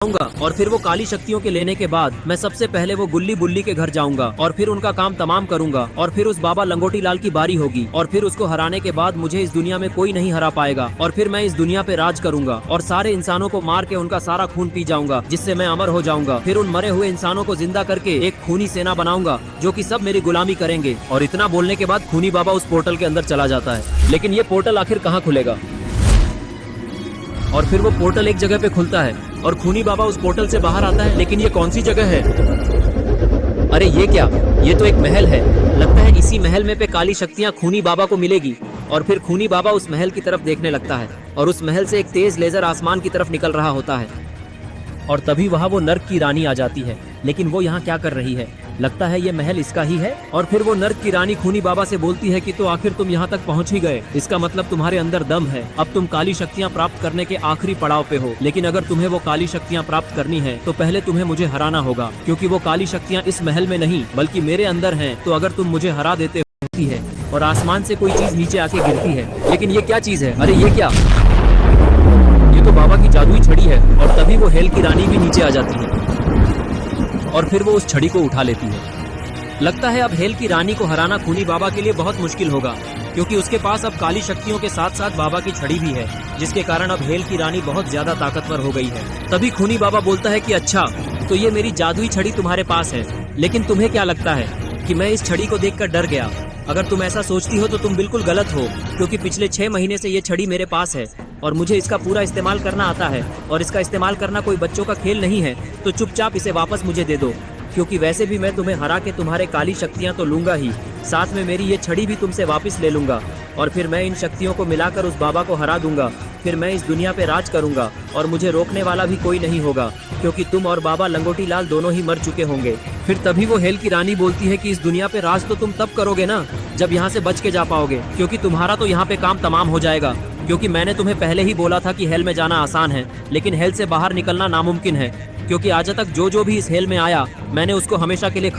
जाऊंगा और फिर वो काली शक्तियों के लेने के बाद मैं सबसे पहले वो गुल्ली बुल्ली के घर जाऊंगा और फिर उनका काम तमाम करूंगा और फिर उस बाबा लंगोटी लाल की बारी होगी और फिर उसको हराने के बाद मुझे इस दुनिया में कोई नहीं हरा पाएगा और फिर मैं इस दुनिया पे राज करूंगा और सारे इंसानों को मार के उनका सारा खून पी जाऊंगा जिससे मैं अमर हो जाऊंगा। फिर उन मरे हुए इंसानों को जिंदा करके एक खूनी सेना बनाऊंगा जो कि सब मेरी गुलामी करेंगे। और इतना बोलने के बाद खूनी बाबा उस पोर्टल के अंदर चला जाता है। लेकिन ये पोर्टल आखिर कहाँ खुलेगा? और फिर वो पोर्टल एक जगह पे खुलता है और खूनी बाबा उस पोर्टल से बाहर आता है। लेकिन ये कौन सी जगह है? अरे ये क्या, ये तो एक महल है। लगता है इसी महल में पे काली शक्तियाँ खूनी बाबा को मिलेगी। और फिर खूनी बाबा उस महल की तरफ देखने लगता है और उस महल से एक तेज लेजर आसमान की तरफ निकल रहा होता है। और तभी वहाँ वो नर्क की रानी आ जाती है। लेकिन वो यहाँ क्या कर रही है? लगता है ये महल इसका ही है। और फिर वो नर्क की रानी खूनी बाबा से बोलती है कि तो आखिर तुम यहाँ तक पहुँच ही गए, इसका मतलब तुम्हारे अंदर दम है। अब तुम काली शक्तियाँ प्राप्त करने के आखिरी पड़ाव पे हो। लेकिन अगर तुम्हें वो काली शक्तियाँ प्राप्त करनी है तो पहले तुम्हें मुझे हराना होगा, क्योंकि वो काली शक्तियाँ इस महल में नहीं बल्कि मेरे अंदर हैं। तो अगर तुम मुझे हरा देते होती है और आसमान से कोई चीज नीचे आके गिरती है। लेकिन ये क्या चीज है? अरे ये क्या, ये तो बाबा की जादुई छड़ी है। और तभी वो हेल की रानी भी नीचे आ जाती है और फिर वो उस छड़ी को उठा लेती है। लगता है अब हेल की रानी को हराना खूनी बाबा के लिए बहुत मुश्किल होगा, क्योंकि उसके पास अब काली शक्तियों के साथ साथ बाबा की छड़ी भी है, जिसके कारण अब हेल की रानी बहुत ज्यादा ताकतवर हो गई है। तभी खूनी बाबा बोलता है कि अच्छा, तो ये मेरी जादुई छड़ी तुम्हारे पास है, लेकिन तुम्हें क्या लगता है कि मैं इस छड़ी को देखकर डर गया? अगर तुम ऐसा सोचती हो तो तुम बिल्कुल गलत हो, क्योंकि पिछले 6 महीने से ये छड़ी मेरे पास है और मुझे इसका पूरा इस्तेमाल करना आता है। और इसका इस्तेमाल करना कोई बच्चों का खेल नहीं है। तो चुपचाप इसे वापस मुझे दे दो, क्योंकि वैसे भी मैं तुम्हें हरा के तुम्हारे काली शक्तियाँ तो लूंगा ही, साथ में मेरी ये छड़ी भी तुमसे वापस ले लूंगा। और फिर मैं इन शक्तियों को मिलाकर उस बाबा को हरा दूंगा। फिर मैं इस दुनिया पे राज करूंगा और मुझे रोकने वाला भी कोई नहीं होगा, क्योंकि तुम और बाबा लंगोटी लाल दोनों ही मर चुके होंगे। फिर तभी वो हेल की रानी बोलती है कि इस दुनिया पे राज तो तुम तब करोगे ना जब यहाँ से बच के जा पाओगे, क्योंकि तुम्हारा तो यहाँ पे काम तमाम हो जाएगा। क्योंकि मैंने तुम्हें पहले ही बोला था कि हेल में जाना आसान है, लेकिन हेल से बाहर निकलना नामुमकिन है, क्योंकि आज तक जो भी इस हेल में आया मैंने उसको हमेशा के लिए